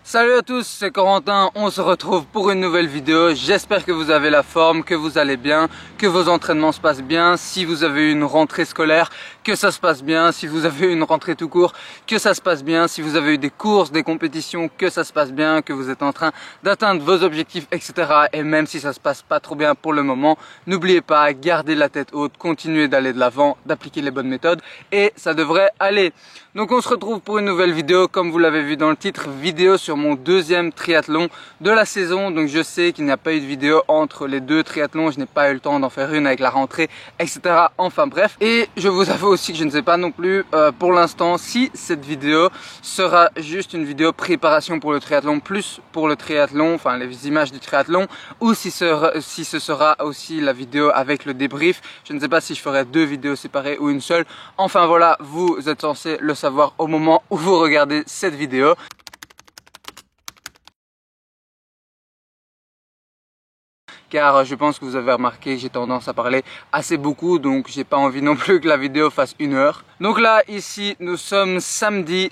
Salut à tous, c'est Corentin, on se retrouve pour une nouvelle vidéo. J'espère que vous avez la forme, que vous allez bien, que vos entraînements se passent bien. Si vous avez une rentrée scolaire, que ça se passe bien. Si vous avez une rentrée tout court, que ça se passe bien. Si vous avez eu des courses, des compétitions, que ça se passe bien, que vous êtes en train d'atteindre vos objectifs, etc. Et même si ça se passe pas trop bien pour le moment, n'oubliez pas, gardez la tête haute, continuez d'aller de l'avant, d'appliquer les bonnes méthodes et ça devrait aller. Donc on se retrouve pour une nouvelle vidéo, comme vous l'avez vu dans le titre, vidéo sur mon deuxième triathlon de la saison. Donc je sais qu'il n'y a pas eu de vidéo entre les deux triathlons, je n'ai pas eu le temps d'en faire une avec la rentrée, etc. Enfin bref, et je vous avoue aussi que je ne sais pas non plus pour l'instant si cette vidéo sera juste une vidéo préparation pour le triathlon, plus pour le triathlon, enfin les images du triathlon, ou si ce sera aussi la vidéo avec le débrief. Je ne sais pas si je ferai deux vidéos séparées ou une seule. Enfin voilà, vous êtes censé le savoir au moment où vous regardez cette vidéo. Car je pense que vous avez remarqué que j'ai tendance à parler assez beaucoup, donc j'ai pas envie non plus que la vidéo fasse 1 heure. Donc là, ici, nous sommes samedi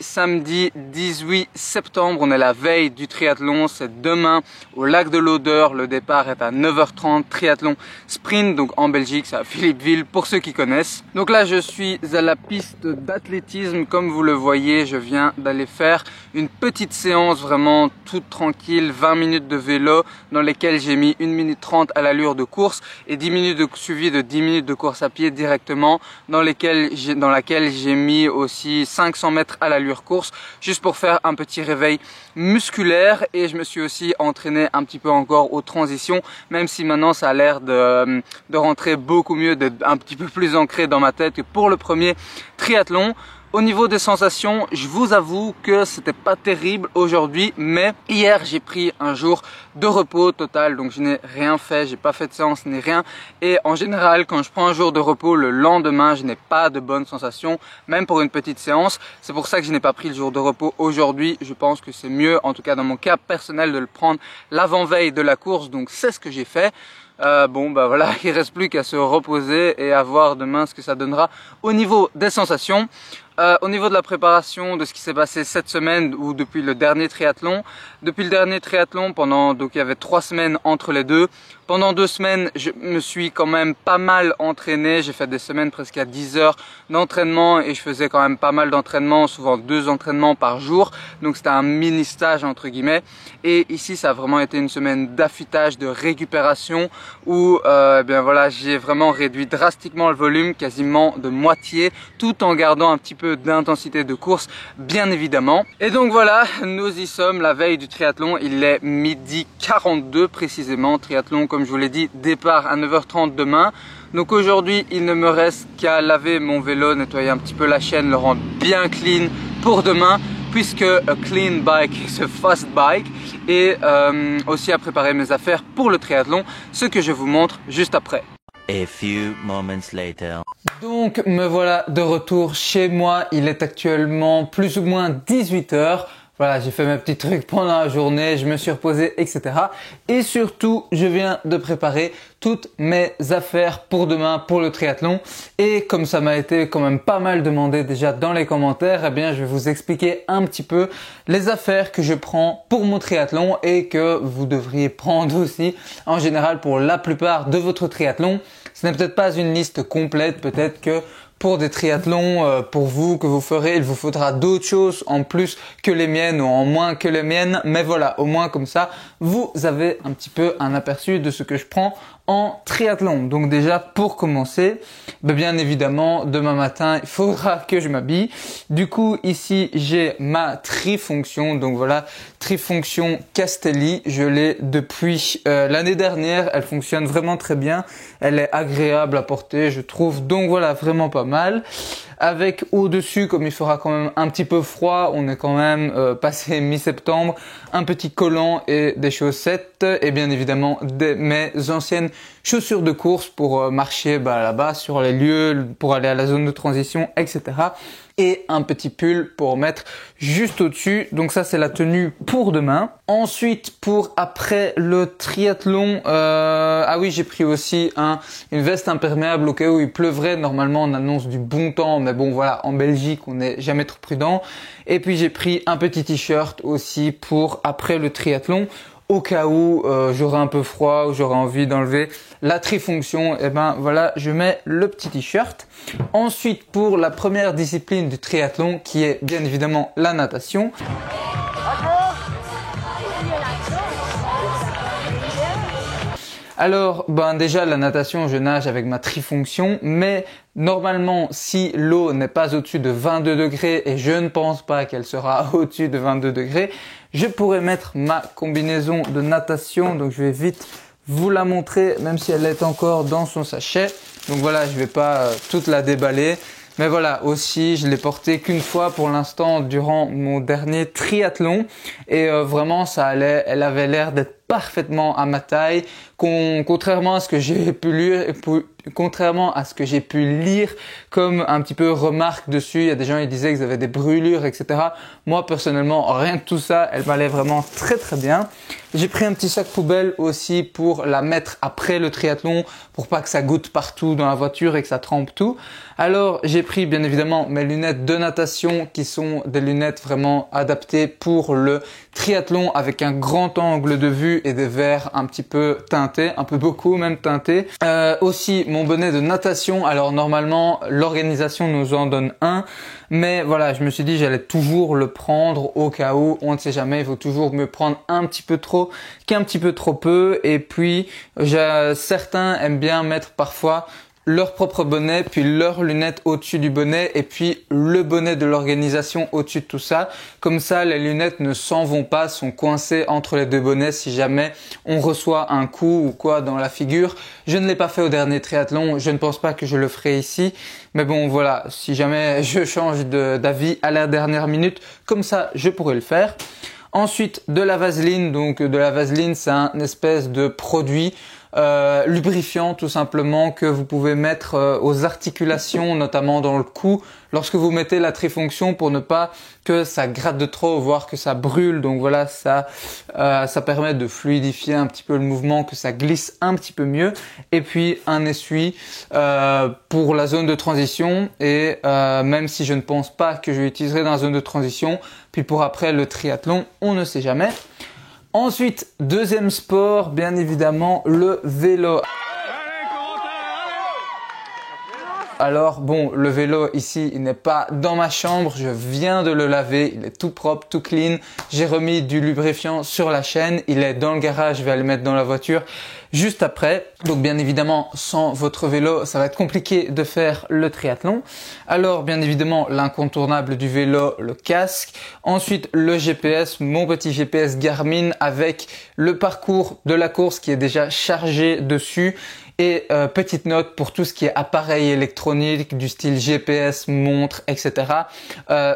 18 septembre, on est la veille du triathlon, c'est demain au lac de l'Odeur, le départ est à 9h30, triathlon sprint, donc en Belgique, c'est à Philippeville, pour ceux qui connaissent. Donc là, je suis à la piste d'athlétisme, comme vous le voyez, je viens d'aller faire une petite séance vraiment toute tranquille, 20 minutes de vélo, dans lesquelles j'ai mis 1 minute 30 à l'allure de course et 10 minutes suivi de 10 minutes de course à pied directement, dans laquelle j'ai mis aussi 500 mètres à l'allure course, juste pour faire un petit réveil musculaire. Et je me suis aussi entraîné un petit peu encore aux transitions, même si maintenant ça a l'air de rentrer beaucoup mieux, d'être un petit peu plus ancré dans ma tête que pour le premier triathlon. Au niveau des sensations, je vous avoue que c'était pas terrible aujourd'hui, mais hier j'ai pris un jour de repos total, donc je n'ai rien fait, j'ai pas fait de séance ni rien. Et en général, quand je prends un jour de repos, le lendemain, je n'ai pas de bonnes sensations, même pour une petite séance. C'est pour ça que je n'ai pas pris le jour de repos aujourd'hui. Je pense que c'est mieux, en tout cas dans mon cas personnel, de le prendre l'avant-veille de la course, donc c'est ce que j'ai fait. Bon bah voilà, il reste plus qu'à se reposer et à voir demain ce que ça donnera au niveau des sensations. Au niveau de la préparation de ce qui s'est passé cette semaine ou depuis le dernier triathlon. Depuis le dernier triathlon, donc il y avait 3 semaines entre les deux. Pendant 2 semaines, je me suis quand même pas mal entraîné. J'ai fait des semaines presque à 10 heures d'entraînement et je faisais quand même pas mal d'entraînement, souvent 2 entraînements par jour. Donc c'était un mini stage entre guillemets. Et ici, ça a vraiment été une semaine d'affûtage, de récupération où bien voilà, j'ai vraiment réduit drastiquement le volume, quasiment de moitié, tout en gardant un petit peu d'intensité de course, bien évidemment. Et donc voilà, nous y sommes la veille du triathlon. Il est 12h42 précisément. Triathlon, comme je vous l'ai dit, départ à 9h30 demain. Donc aujourd'hui, il ne me reste qu'à laver mon vélo, nettoyer un petit peu la chaîne, le rendre bien clean pour demain, puisque a clean bike is a fast bike. Et aussi à préparer mes affaires pour le triathlon, ce que je vous montre juste après. A few moments later. Donc me voilà de retour chez moi, il est actuellement plus ou moins 18 h. Voilà, j'ai fait mes petits trucs pendant la journée, je me suis reposé, etc. Et surtout, je viens de préparer toutes mes affaires pour demain, pour le triathlon. Et comme ça m'a été quand même pas mal demandé déjà dans les commentaires, eh bien, je vais vous expliquer un petit peu les affaires que je prends pour mon triathlon et que vous devriez prendre aussi en général pour la plupart de votre triathlon. Ce n'est peut-être pas une liste complète, peut-être que pour des triathlons, pour vous, que vous ferez, il vous faudra d'autres choses en plus que les miennes ou en moins que les miennes. Mais voilà, au moins comme ça, vous avez un petit peu un aperçu de ce que je prends en triathlon. Donc déjà, pour commencer, bien évidemment, demain matin, il faudra que je m'habille. Du coup, ici, j'ai ma trifonction. Donc voilà, trifonction Castelli. Je l'ai depuis l'année dernière. Elle fonctionne vraiment très bien. Elle est agréable à porter, je trouve. Donc voilà, vraiment pas mal. Avec au-dessus, comme il fera quand même un petit peu froid, on est quand même passé mi-septembre, un petit collant et des chaussettes et bien évidemment mes anciennes chaussures de course pour marcher là-bas sur les lieux, pour aller à la zone de transition, etc. et un petit pull pour mettre juste au-dessus. Donc ça c'est la tenue pour demain. Ensuite pour après le triathlon, ah oui j'ai pris aussi une veste imperméable au cas où il pleuvrait. Normalement on annonce du bon temps, mais bon voilà, en Belgique on n'est jamais trop prudent. Et puis j'ai pris un petit t-shirt aussi pour après le triathlon. Au cas où j'aurai un peu froid ou j'aurai envie d'enlever la trifonction, et ben voilà, je mets le petit t-shirt. Ensuite, pour la première discipline du triathlon, qui est bien évidemment la natation. Alors, ben déjà la natation, je nage avec ma trifonction, mais normalement, si l'eau n'est pas au-dessus de 22 degrés, et je ne pense pas qu'elle sera au-dessus de 22 degrés, je pourrais mettre ma combinaison de natation. Donc je vais vite vous la montrer, même si elle est encore dans son sachet. Donc voilà, je vais pas toute la déballer. Mais voilà, aussi, je l'ai portée qu'une fois pour l'instant durant mon dernier triathlon. Et vraiment, ça allait, elle avait l'air d'être parfaitement à ma taille. Contrairement à ce que j'ai pu lire, comme un petit peu remarque dessus, il y a des gens qui disaient qu'ils avaient des brûlures, etc. Moi, personnellement, rien de tout ça, elle m'allait vraiment très très bien. J'ai pris un petit sac poubelle aussi pour la mettre après le triathlon, pour pas que ça goûte partout dans la voiture et que ça trempe tout. Alors, j'ai pris bien évidemment mes lunettes de natation qui sont des lunettes vraiment adaptées pour le triathlon avec un grand angle de vue et des verres un petit peu teintés, un peu beaucoup même teintés. Aussi mon bonnet de natation. Alors normalement l'organisation nous en donne un, mais voilà, je me suis dit j'allais toujours le prendre au cas où, on ne sait jamais, il faut toujours me prendre un petit peu trop qu'un petit peu trop peu. Et puis certains aiment bien mettre parfois leur propre bonnet, puis leurs lunettes au-dessus du bonnet, et puis le bonnet de l'organisation au-dessus de tout ça. Comme ça, les lunettes ne s'en vont pas, sont coincées entre les deux bonnets si jamais on reçoit un coup ou quoi dans la figure. Je ne l'ai pas fait au dernier triathlon, je ne pense pas que je le ferai ici. Mais bon, voilà, si jamais je change d'avis à la dernière minute, comme ça, je pourrais le faire. Ensuite, de la vaseline. Donc de la vaseline, c'est un espèce de produit lubrifiant tout simplement que vous pouvez mettre aux articulations, notamment dans le cou, lorsque vous mettez la trifonction, pour ne pas que ça gratte de trop, voire que ça brûle. Donc voilà, ça permet de fluidifier un petit peu le mouvement, que ça glisse un petit peu mieux. Et puis un essuie pour la zone de transition, et même si je ne pense pas que je l'utiliserai dans la zone de transition, puis pour après le triathlon, on ne sait jamais. Ensuite, deuxième sport, bien évidemment, le vélo. Alors bon, le vélo ici, il n'est pas dans ma chambre, je viens de le laver, il est tout propre, tout clean. J'ai remis du lubrifiant sur la chaîne, il est dans le garage, je vais le mettre dans la voiture juste après. Donc bien évidemment, sans votre vélo, ça va être compliqué de faire le triathlon. Alors bien évidemment, l'incontournable du vélo, le casque. Ensuite, le GPS, mon petit GPS Garmin avec le parcours de la course qui est déjà chargé dessus. Et petite note pour tout ce qui est appareil électronique du style GPS, montre, etc.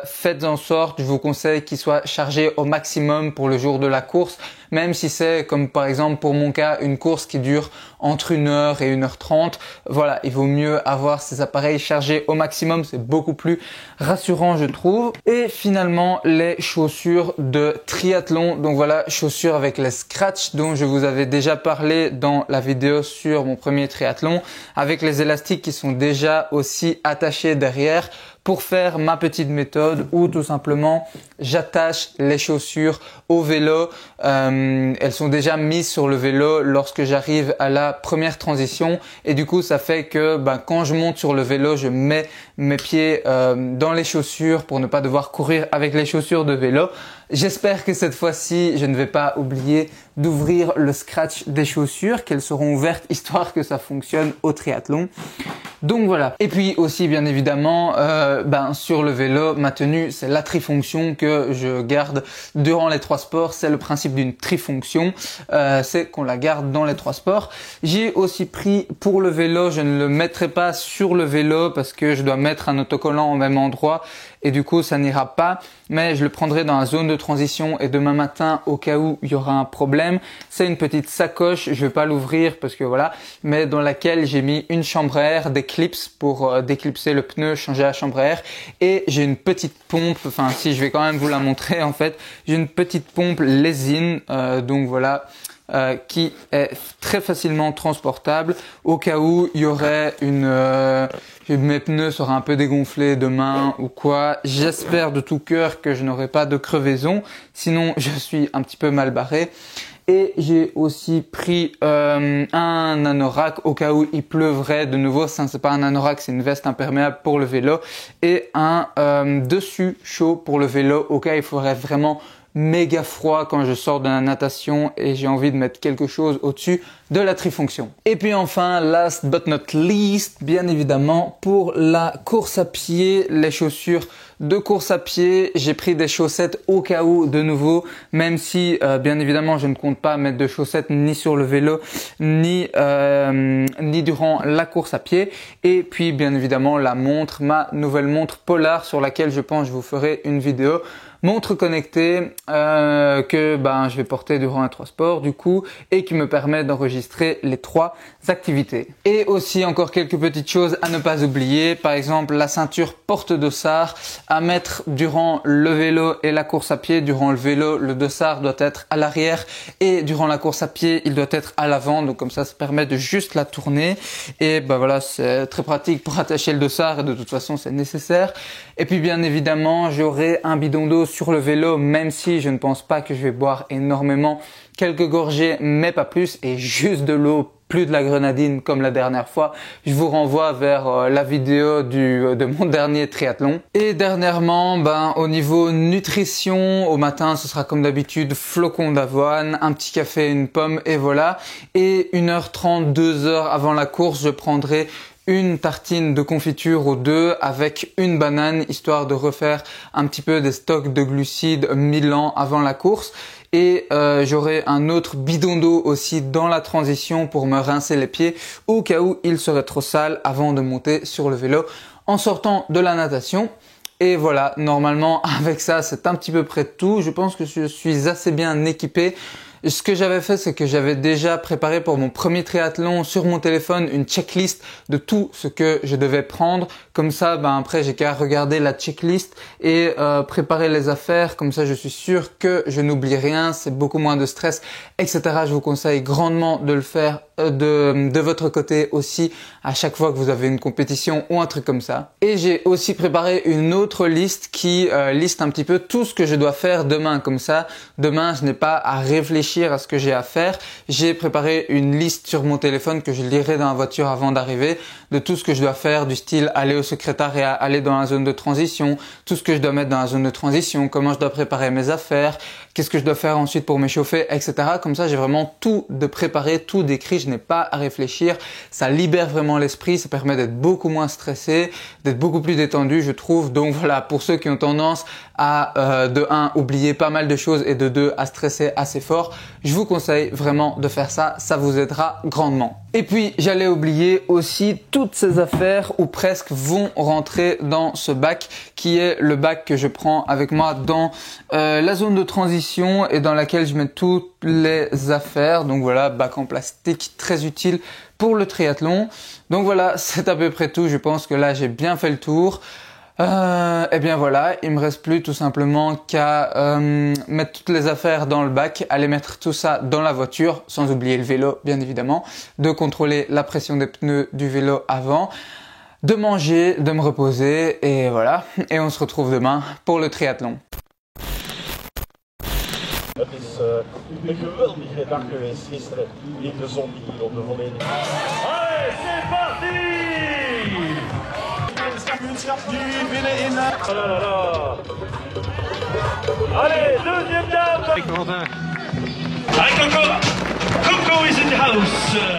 Faites en sorte, je vous conseille qu'il soit chargé au maximum pour le jour de la course. Même si c'est comme par exemple pour mon cas une course qui dure entre 1h et 1h30. Voilà, il vaut mieux avoir ces appareils chargés au maximum, c'est beaucoup plus rassurant je trouve. Et finalement les chaussures de triathlon. Donc voilà, chaussures avec les scratch dont je vous avais déjà parlé dans la vidéo sur mon premier triathlon, avec les élastiques qui sont déjà aussi attachés derrière pour faire ma petite méthode où tout simplement j'attache les chaussures au vélo. Elles sont déjà mises sur le vélo lorsque j'arrive à la première transition, et du coup ça fait que quand je monte sur le vélo, je mets mes pieds dans les chaussures pour ne pas devoir courir avec les chaussures de vélo. J'espère que cette fois-ci, je ne vais pas oublier d'ouvrir le scratch des chaussures, qu'elles seront ouvertes histoire que ça fonctionne au triathlon. Donc voilà. Et puis aussi bien évidemment, sur le vélo, ma tenue c'est la trifonction que je garde durant les 3 sports. C'est le principe d'une trifonction, c'est qu'on la garde dans les 3 sports. J'ai aussi pris pour le vélo, je ne le mettrai pas sur le vélo parce que je dois mettre un autocollant au même endroit et du coup ça n'ira pas, mais je le prendrai dans la zone de transition et demain matin au cas où il y aura un problème. C'est une petite sacoche, je vais pas l'ouvrir parce que voilà, mais dans laquelle j'ai mis une chambre à air, des clips pour déclipser le pneu, changer la chambre à air, et j'ai une petite pompe, enfin si je vais quand même vous la montrer en fait, j'ai une petite pompe Lesin, donc voilà, qui est très facilement transportable au cas où il y aurait mes pneus seraient un peu dégonflés demain ou quoi. J'espère de tout cœur que je n'aurai pas de crevaison, sinon je suis un petit peu mal barré. Et j'ai aussi pris un anorak au cas où il pleuvrait de nouveau. Ça, c'est pas un anorak, c'est une veste imperméable pour le vélo, et un dessus chaud pour le vélo au cas où il faudrait vraiment méga froid quand je sors de la natation et j'ai envie de mettre quelque chose au-dessus de la trifonction. Et puis enfin, last but not least, bien évidemment, pour la course à pied, les chaussures de course à pied, j'ai pris des chaussettes au cas où de nouveau, même si bien évidemment je ne compte pas mettre de chaussettes ni sur le vélo ni durant la course à pied. Et puis bien évidemment la montre, ma nouvelle montre Polar sur laquelle je pense je vous ferai une vidéo. Montre connectée que je vais porter durant un 3 sports du coup, et qui me permet d'enregistrer les 3 activités. Et aussi encore quelques petites choses à ne pas oublier, par exemple la ceinture porte-dossard à mettre durant le vélo et la course à pied. Durant le vélo, le dossard doit être à l'arrière et durant la course à pied, il doit être à l'avant, donc comme ça permet de juste la tourner, et voilà, c'est très pratique pour attacher le dossard et de toute façon c'est nécessaire. Et puis bien évidemment, j'aurai un bidon d'eau sur le vélo, même si je ne pense pas que je vais boire énormément, quelques gorgées mais pas plus, et juste de l'eau, plus de la grenadine comme la dernière fois. Je vous renvoie vers la vidéo de mon dernier triathlon. Et dernièrement, au niveau nutrition, au matin ce sera comme d'habitude flocons d'avoine, un petit café, une pomme, et voilà. Et 1h30, 2h avant la course, je prendrai une tartine de confiture ou 2 avec une banane, histoire de refaire un petit peu des stocks de glucides 1000 ans avant la course. Et j'aurai un autre bidon d'eau aussi dans la transition pour me rincer les pieds au cas où il serait trop sale avant de monter sur le vélo en sortant de la natation. Et voilà, normalement avec ça c'est un petit peu près tout. Je pense que je suis assez bien équipé. Ce que j'avais fait, c'est que j'avais déjà préparé pour mon premier triathlon sur mon téléphone une checklist de tout ce que je devais prendre. Comme ça, après, j'ai qu'à regarder la checklist et préparer les affaires. Comme ça, je suis sûr que je n'oublie rien. C'est beaucoup moins de stress, etc. Je vous conseille grandement de le faire de votre côté aussi à chaque fois que vous avez une compétition ou un truc comme ça. Et j'ai aussi préparé une autre liste qui liste un petit peu tout ce que je dois faire demain. Comme ça, demain, je n'ai pas à réfléchir à ce que j'ai à faire. J'ai préparé une liste sur mon téléphone que je lirai dans la voiture avant d'arriver, de tout ce que je dois faire, du style aller au secrétariat, aller dans la zone de transition, tout ce que je dois mettre dans la zone de transition, comment je dois préparer mes affaires, qu'est-ce que je dois faire ensuite pour m'échauffer, etc. Comme ça, j'ai vraiment tout de préparé, tout décrit, je n'ai pas à réfléchir. Ça libère vraiment l'esprit, ça permet d'être beaucoup moins stressé, d'être beaucoup plus détendu, je trouve. Donc voilà, pour ceux qui ont tendance à de 1 oublier pas mal de choses et de 2 à stresser assez fort, je vous conseille vraiment de faire ça, ça vous aidera grandement. Et puis j'allais oublier aussi, toutes ces affaires ou presque vont rentrer dans ce bac qui est le bac que je prends avec moi dans la zone de transition et dans laquelle je mets toutes les affaires. Donc voilà, bac en plastique très utile pour le triathlon. Donc voilà, c'est à peu près tout. Je pense que là j'ai bien fait le tour. Et bien voilà, il me reste plus tout simplement qu'à mettre toutes les affaires dans le bac, aller mettre tout ça dans la voiture, sans oublier le vélo bien évidemment, de contrôler la pression des pneus du vélo avant, de manger, de me reposer, et voilà. Et on se retrouve demain pour le triathlon. Het is een geweldige dag geweest gisteren in de zon hier op de volledige. Allez, c'est parti! Kampioenschap nu binnen in. Allez, deuxième dame! Allez, Coco! Coco is in the house!